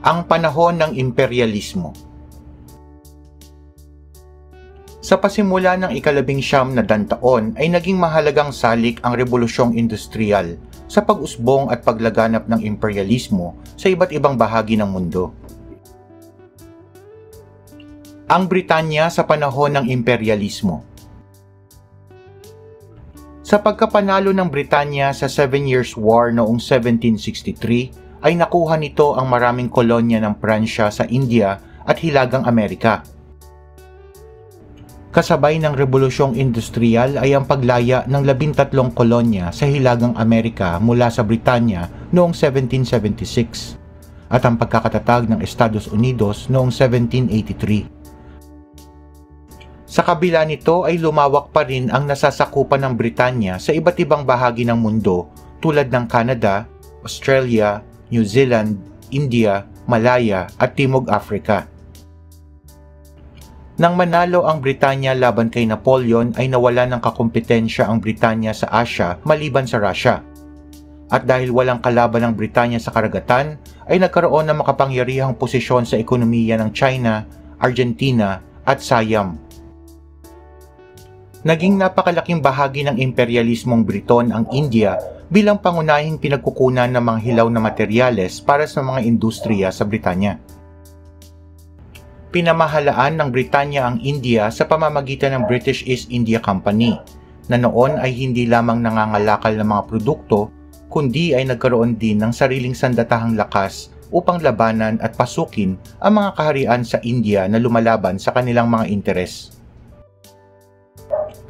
Ang panahon ng imperyalismo. Sa pasimula ng ika-19 na taon ay naging mahalagang salik ang rebolusyong industriyal sa pag-usbong at paglaganap ng imperyalismo sa iba't ibang bahagi ng mundo. Ang Britanya sa panahon ng imperyalismo. Sa pagkapanalo ng Britanya sa Seven Years' War noong 1763, ay nakuha nito ang maraming kolonya ng Pransya sa India at Hilagang Amerika. Kasabay ng Rebolusyong Industriyal ay ang paglaya ng 13 kolonya sa Hilagang Amerika mula sa Britanya noong 1776 at ang pagkakatatag ng Estados Unidos noong 1783. Sa kabila nito ay lumawak pa rin ang nasasakupan ng Britanya sa iba't ibang bahagi ng mundo tulad ng Canada, Australia, New Zealand, India, Malaya at Timog Africa. Nang manalo ang Britanya laban kay Napoleon ay nawala ng kakumpetensya ang Britanya sa Asia maliban sa Russia. At dahil walang kalaban ng Britanya sa karagatan, ay nagkaroon ng makapangyarihang posisyon sa ekonomiya ng China, Argentina at Siam. Naging napakalaking bahagi ng imperyalismong Briton ang India bilang pangunahing pinagkukunan ng mga hilaw na materyales para sa mga industriya sa Britanya. Pinamahalaan ng Britanya ang India sa pamamagitan ng British East India Company, na noon ay hindi lamang nangangalakal ng mga produkto, kundi ay nagkaroon din ng sariling sandatahang lakas upang labanan at pasukin ang mga kaharian sa India na lumalaban sa kanilang mga interes.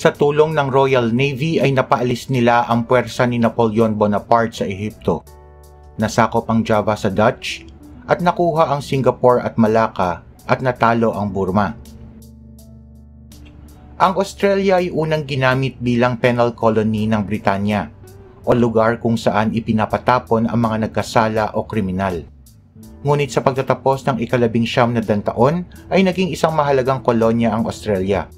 Sa tulong ng Royal Navy ay napaalis nila ang puwersa ni Napoleon Bonaparte sa Ehipto. Nasakop ang Java sa Dutch at nakuha ang Singapore at Malacca at natalo ang Burma. Ang Australia ay unang ginamit bilang penal colony ng Britanya o lugar kung saan ipinapatapon ang mga nagkasala o kriminal. Ngunit sa pagtatapos ng ika-19 na taon ay naging isang mahalagang kolonya ang Australia.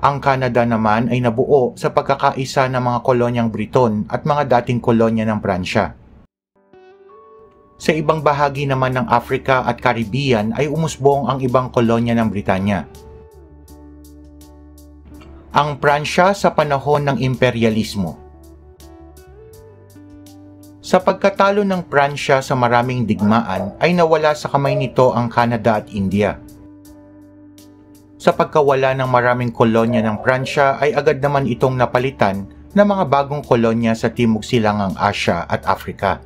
Ang Canada naman ay nabuo sa pagkakaisa ng mga kolonyang Briton at mga dating kolonya ng Pransya. Sa ibang bahagi naman ng Africa at Caribbean ay umusbong ang ibang kolonya ng Britanya. Ang Pransya sa panahon ng imperyalismo. Sa pagkatalo ng Pransya sa maraming digmaan ay nawala sa kamay nito ang Canada at India. Sa pagkawala ng maraming kolonya ng Pransya ay agad naman itong napalitan ng mga bagong kolonya sa Timog Silangang Asya at Afrika.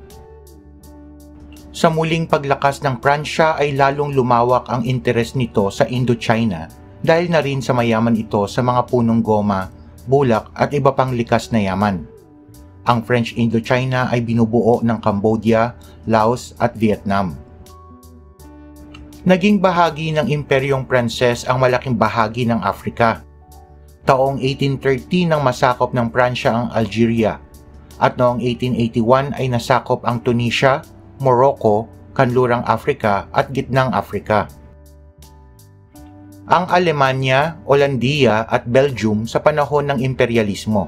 Sa muling paglakas ng Pransya ay lalong lumawak ang interes nito sa Indochina dahil na rin sa mayaman ito sa mga punong goma, bulak at iba pang likas na yaman. Ang French Indochina ay binubuo ng Cambodia, Laos at Vietnam. Naging bahagi ng Imperyong Pranses ang malaking bahagi ng Afrika. Taong 1830 nang masakop ng Pransya ang Algeria at noong 1881 ay nasakop ang Tunisia, Morocco, Kanlurang Afrika at Gitnang Afrika. Ang Alemanya, Olandiya at Belgium sa panahon ng imperyalismo.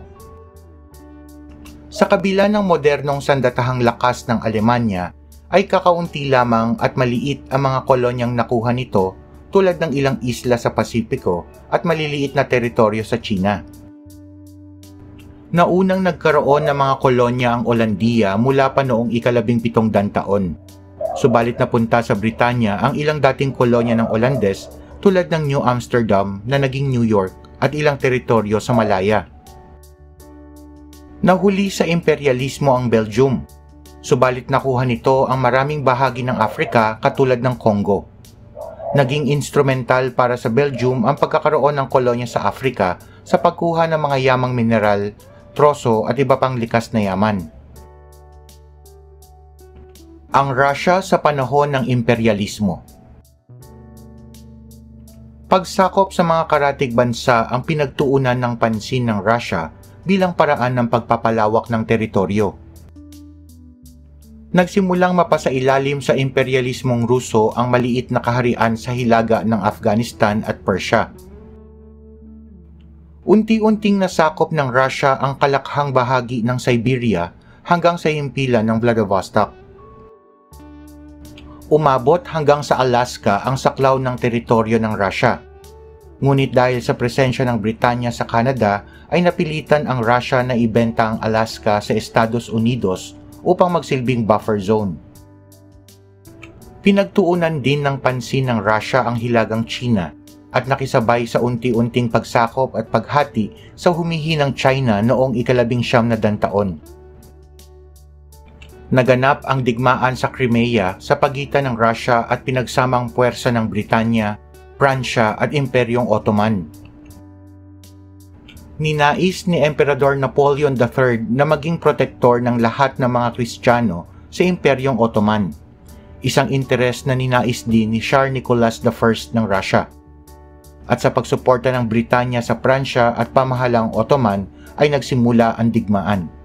Sa kabila ng modernong sandatahang lakas ng Alemanya, ay kakaunti lamang at maliit ang mga kolonyang nakuha nito tulad ng ilang isla sa Pasipiko at maliliit na teritoryo sa China. Naunang nagkaroon ng mga kolonya ang Olandiya mula pa noong ika-17 taon. Subalit napunta sa Britanya ang ilang dating kolonya ng Olandes tulad ng New Amsterdam na naging New York at ilang teritoryo sa Malaya. Nahuli sa imperyalismo ang Belgium. Subalit nakuha nito ang maraming bahagi ng Afrika katulad ng Congo. Naging instrumental para sa Belgium ang pagkakaroon ng kolonya sa Afrika sa pagkuha ng mga yamang mineral, troso at iba pang likas na yaman. Ang Russia sa panahon ng imperyalismo. Pagsakop sa mga karatig bansa ang pinagtuunan ng pansin ng Russia bilang paraan ng pagpapalawak ng teritoryo. Nagsimulang mapasailalim sa imperyalismong Ruso ang maliit na kaharian sa hilaga ng Afghanistan at Persia. Unti-unting nasakop ng Russia ang kalakhang bahagi ng Siberia hanggang sa himpilan ng Vladivostok. Umabot hanggang sa Alaska ang saklaw ng teritoryo ng Russia. Ngunit dahil sa presensya ng Britanya sa Canada, ay napilitan ang Russia na ibenta ang Alaska sa Estados Unidos upang magsilbing buffer zone. Pinagtuunan din ng pansin ng Russia ang hilagang China at nakisabay sa unti-unting pagsakop at paghati sa humihinang China noong ika-19 na taon. Naganap ang digmaan sa Crimea sa pagitan ng Russia at pinagsamang puwersa ng Britanya, Pransya at Imperyong Ottoman. Ninais ni Emperador Napoleon III na maging protektor ng lahat ng mga Kristiyano sa Imperyong Ottoman, isang interes na ninais din ni Tsar Nicholas I ng Russia. At sa pagsuporta ng Britanya sa Pransya at pamahalang Ottoman ay nagsimula ang digmaan.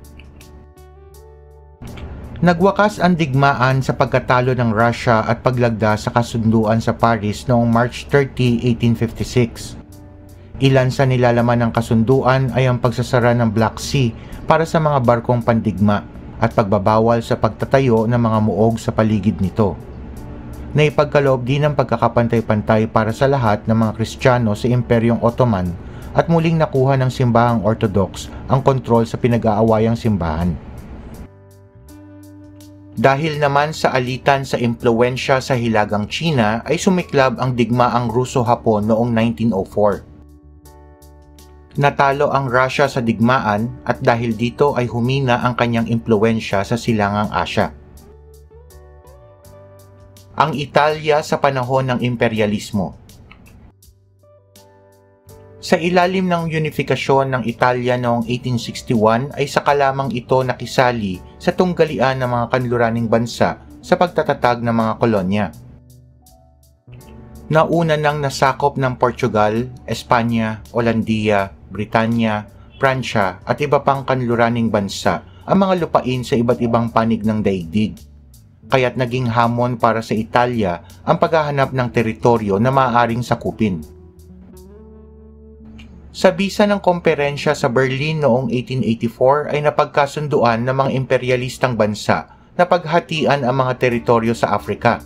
Nagwakas ang digmaan sa pagkatalo ng Russia at paglagda sa kasunduan sa Paris noong March 30, 1856. Ilan sa nilalaman ng kasunduan ay ang pagsasara ng Black Sea para sa mga barkong pandigma at pagbabawal sa pagtatayo ng mga muog sa paligid nito. Naipagkaloob din ang pagkakapantay-pantay para sa lahat ng mga Kristiyano sa Imperyong Ottoman at muling nakuha ng simbahang Orthodox ang kontrol sa pinag-aawayang simbahan. Dahil naman sa alitan sa impluwensya sa hilagang China ay sumiklab ang digmaang Ruso-Hapon noong 1904. Natalo ang Russia sa digmaan at dahil dito ay humina ang kanyang impluwensya sa silangang Asya. Ang Italia sa panahon ng imperyalismo. Sa ilalim ng unifikasyon ng Italia noong 1861 ay saka lamang ito nakisali sa tunggalian ng mga kanluraning bansa sa pagtatatag ng mga kolonya. Nauna nang nasakop ng Portugal, Espanya, Olandia, Britanya, Pransya at iba pang kanluraning bansa ang mga lupain sa iba't ibang panig ng daigdig. Kaya't naging hamon para sa Italia ang paghahanap ng teritoryo na maaaring sakupin. Sa bisa ng komperensya sa Berlin noong 1884 ay napagkasunduan ng mga imperyalistang bansa na paghatian ang mga teritoryo sa Afrika.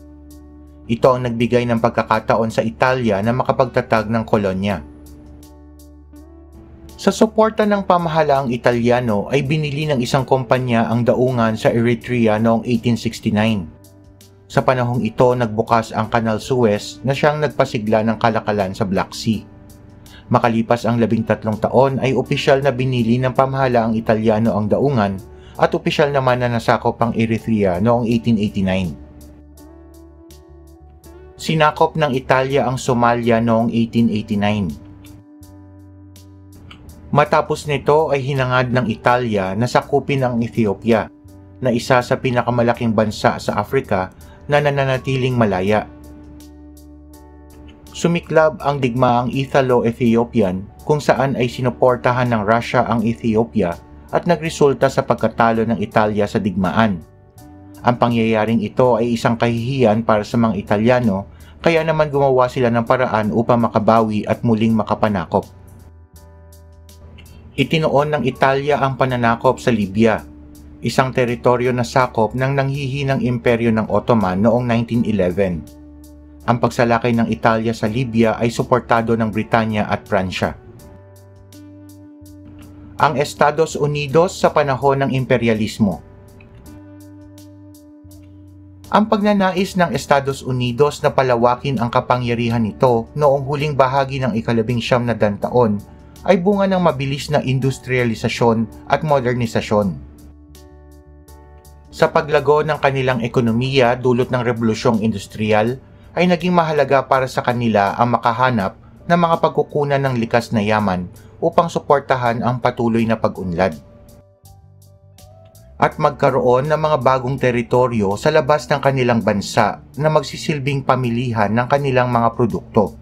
Ito ang nagbigay ng pagkakataon sa Italia na makapagtatag ng kolonya. Sa suporta ng pamahalaang Italyano ay binili ng isang kumpanya ang daungan sa Eritrea noong 1869. Sa panahong ito nagbukas ang Kanal Suez na siyang nagpasigla ng kalakalan sa Black Sea. Makalipas ang 13 taon ay opisyal na binili ng pamahalaang Italyano ang daungan at opisyal naman na nasakop ang Eritrea noong 1889. Sinakop ng Italia ang Somalia noong 1889. Matapos nito ay hinangad ng Italia na sakupin ang Ethiopia, na isa sa pinakamalaking bansa sa Afrika na nananatiling malaya. Sumiklab ang digmaang Ithalo-Ethiopian kung saan ay sinuportahan ng Russia ang Ethiopia at nagresulta sa pagkatalo ng Italia sa digmaan. Ang pangyayaring ito ay isang kahihiyan para sa mga Italyano, kaya naman gumawa sila ng paraan upang makabawi at muling makapanakop. Itinoon ng Italia ang pananakop sa Libya, isang teritoryo na sakop ng nanghihinang imperyo ng Ottoman noong 1911. Ang pagsalakay ng Italia sa Libya ay suportado ng Britanya at Pransya. Ang Estados Unidos sa panahon ng imperyalismo. Ang pagnanais ng Estados Unidos na palawakin ang kapangyarihan nito noong huling bahagi ng ika-19 na taon ay bunga ng mabilis na industrialisasyon at modernisasyon. Sa paglago ng kanilang ekonomiya dulot ng Rebolusyong Industrial, ay naging mahalaga para sa kanila ang makahanap ng mga pagkukunan ng likas na yaman upang suportahan ang patuloy na pag-unlad. At magkaroon ng mga bagong teritoryo sa labas ng kanilang bansa na magsisilbing pamilihan ng kanilang mga produkto.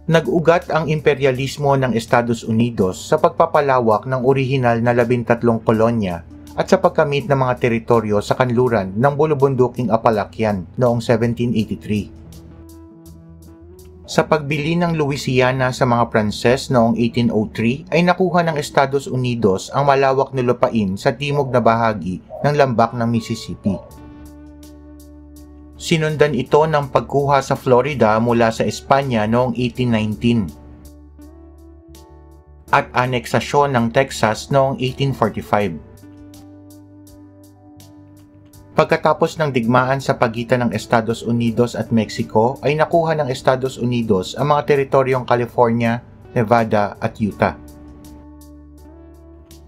Nag-ugat ang imperyalismo ng Estados Unidos sa pagpapalawak ng orihinal na 13 kolonya at sa pagkamit ng mga teritoryo sa kanluran ng bulubunduking Apalachian noong 1783. Sa pagbili ng Louisiana sa mga Pranses noong 1803 ay nakuha ng Estados Unidos ang malawak na lupain sa timog na bahagi ng lambak ng Mississippi. Sinundan ito ng pagkuha sa Florida mula sa Espanya noong 1819 at aneksasyon ng Texas noong 1845. Pagkatapos ng digmaan sa pagitan ng Estados Unidos at Mexico ay nakuha ng Estados Unidos ang mga teritoryong California, Nevada at Utah.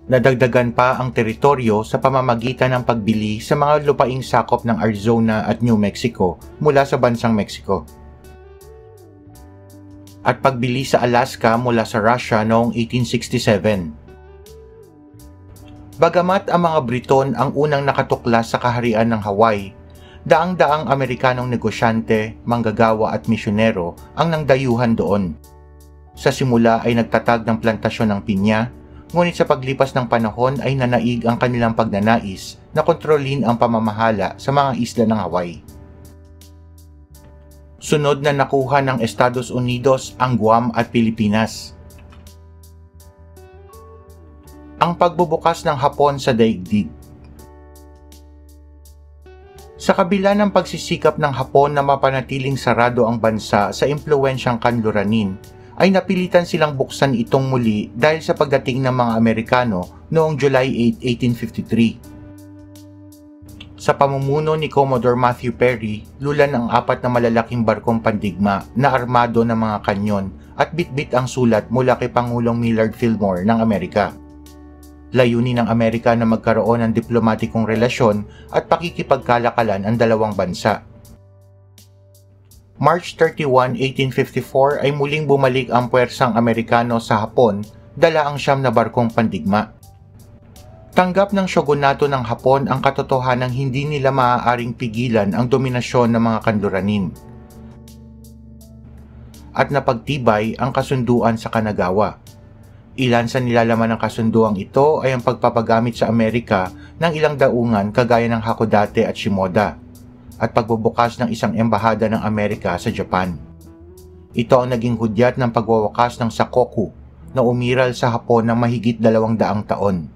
Nadagdagan pa ang teritoryo sa pamamagitan ng pagbili sa mga lupaing sakop ng Arizona at New Mexico mula sa bansang Mexico. At pagbili sa Alaska mula sa Russia noong 1867. Bagamat ang mga Briton ang unang nakatuklas sa kaharian ng Hawaii, daang-daang Amerikanong negosyante, manggagawa at misyonero ang nangdayuhan doon. Sa simula ay nagtatag ng plantasyon ng pinya, ngunit sa paglipas ng panahon ay nanaig ang kanilang pagnanais na kontrolin ang pamamahala sa mga isla ng Hawaii. Sunod na nakuha ng Estados Unidos ang Guam at Pilipinas. Ang pagbubukas ng Hapon sa daigdig. Sa kabila ng pagsisikap ng Hapon na mapanatiling sarado ang bansa sa impluwensyang kanluranin, ay napilitan silang buksan itong muli dahil sa pagdating ng mga Amerikano noong July 8, 1853. Sa pamumuno ni Commodore Matthew Perry, lulan ang 4 na malalaking barkong pandigma na armado ng mga kanyon at bitbit ang sulat mula kay Pangulong Millard Fillmore ng Amerika. Layunin ng Amerika na magkaroon ng diplomatikong relasyon at pakikipagkalakalan ang dalawang bansa. March 31, 1854 ay muling bumalik ang puwersang Amerikano sa Hapon, dala ang 9 na barkong pandigma. Tanggap ng shogunato ng Hapon ang katotohanang hindi nila maaaring pigilan ang dominasyon ng mga kanluranin. At napagtibay ang kasunduan sa Kanagawa. Ilan sa nilalaman ng kasunduang ito ay ang pagpapagamit sa Amerika ng ilang daungan kagaya ng Hakodate at Shimoda, at pagbubukas ng isang embahada ng Amerika sa Japan. Ito ang naging hudyat ng pagwawakas ng Sakoku na umiral sa Hapon ng mahigit 200 taon.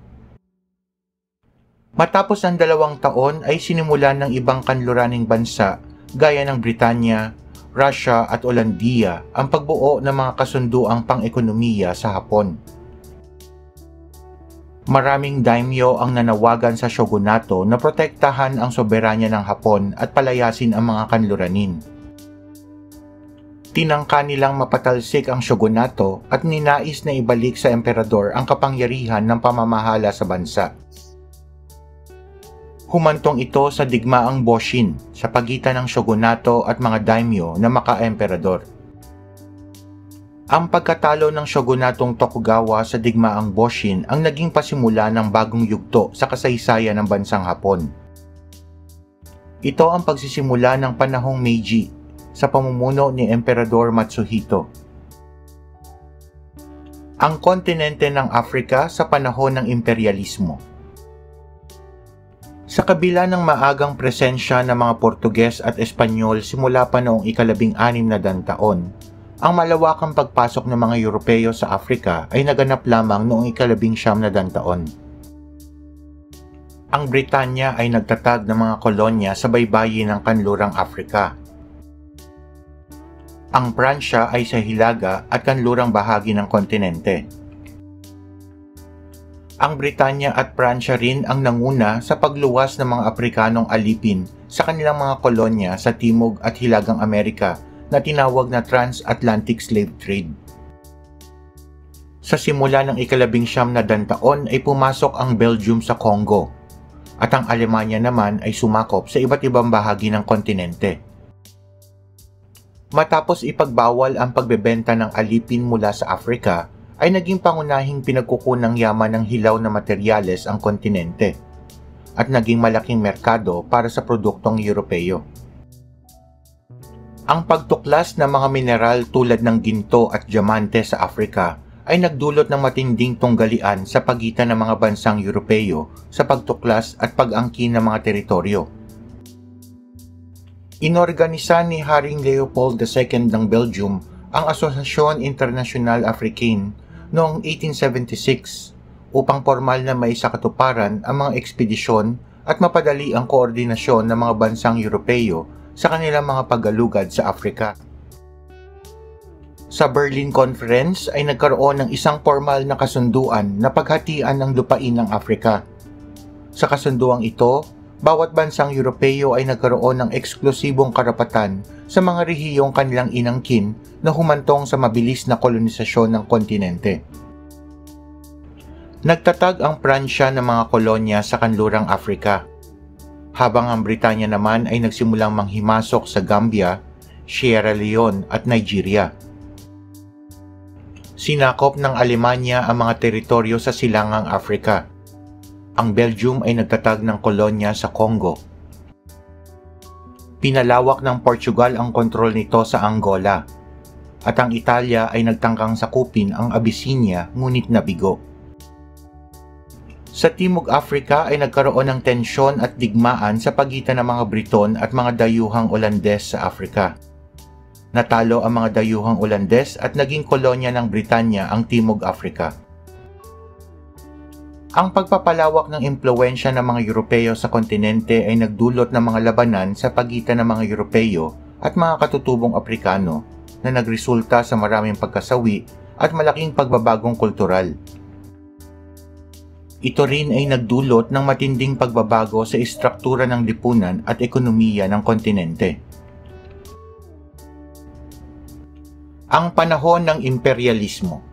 Matapos ang 2 taon ay sinimulan ng ibang kanluraning bansa gaya ng Britanya, Russia at Olandiya ang pagbuo ng mga kasunduang pang-ekonomiya sa Hapon. Maraming daimyo ang nanawagan sa shogunato na protektahan ang soberanya ng Hapon at palayasin ang mga kanluranin. Tinangka nilang mapatalsik ang shogunato at ninais na ibalik sa emperador ang kapangyarihan ng pamamahala sa bansa. Humantong ito sa digmaang Boshin sa pagitan ng shogunato at mga daimyo na maka-emperador. Ang pagkatalo ng shogunatong Tokugawa sa digmaang Boshin ang naging pasimula ng bagong yugto sa kasaysayan ng bansang Hapon. Ito ang pagsisimula ng panahong Meiji sa pamumuno ni Emperador Matsuhito. Ang kontinente ng Afrika sa panahon ng imperialismo. Sa kabila ng maagang presensya ng mga Portuges at Espanyol simula pa noong ika-16 na taon, ang malawakang pagpasok ng mga Europeo sa Afrika ay naganap lamang noong ika-19 na taon. Ang Britanya ay nagtatag ng mga kolonya sa baybayin ng kanlurang Afrika. Ang Pransya ay sa hilaga at kanlurang bahagi ng kontinente. Ang Britanya at Pransya rin ang nanguna sa pagluwas ng mga Afrikanong alipin sa kanilang mga kolonya sa Timog at Hilagang Amerika na tinawag na Transatlantic Slave Trade. Sa simula ng ika-19 na taon ay pumasok ang Belgium sa Congo at ang Alemanya naman ay sumakop sa iba't ibang bahagi ng kontinente. Matapos ipagbawal ang pagbebenta ng alipin mula sa Afrika, ay naging pangunahing pinagkukunang yaman ng hilaw na materyales ang kontinente at naging malaking merkado para sa produktong Europeo. Ang pagtuklas ng mga mineral tulad ng ginto at diamante sa Afrika ay nagdulot ng matinding tunggalian sa pagitan ng mga bansang Europeo sa pagtuklas at pag-angkin ng mga teritoryo. Inorganisa ni Haring Leopold II ng Belgium ang Asociación Internacional Africaine noong 1876 upang formal na maisakatuparan ang mga ekspedisyon at mapadali ang koordinasyon ng mga bansang Europeo sa kanilang mga pag-alugad sa Afrika. Sa Berlin Conference ay nagkaroon ng isang formal na kasunduan na paghatian ng lupain ng Afrika. Sa kasunduang ito, bawat bansang Europeo ay nagkaroon ng eksklusibong karapatan sa mga rehiyong kanilang inangkin na humantong sa mabilis na kolonisasyon ng kontinente. Nagtatag ang Pransya ng mga kolonya sa kanlurang Afrika, habang ang Britanya naman ay nagsimulang manghimasok sa Gambia, Sierra Leone at Nigeria. Sinakop ng Alemanya ang mga teritoryo sa silangang Afrika. Ang Belgium ay nagtatag ng kolonya sa Congo. Pinalawak ng Portugal ang kontrol nito sa Angola, at ang Italia ay nagtangkang sakupin ang Abyssinia ngunit nabigo. Sa Timog Afrika ay nagkaroon ng tensyon at digmaan sa pagitan ng mga Briton at mga dayuhang Olandes sa Afrika. Natalo ang mga dayuhang Olandes at naging kolonya ng Britanya ang Timog Afrika. Ang pagpapalawak ng impluwensya ng mga Europeo sa kontinente ay nagdulot ng mga labanan sa pagitan ng mga Europeo at mga katutubong Aprikano na nagresulta sa maraming pagkasawi at malaking pagbabagong kultural. Ito rin ay nagdulot ng matinding pagbabago sa istruktura ng lipunan at ekonomiya ng kontinente. Ang panahon ng imperyalismo.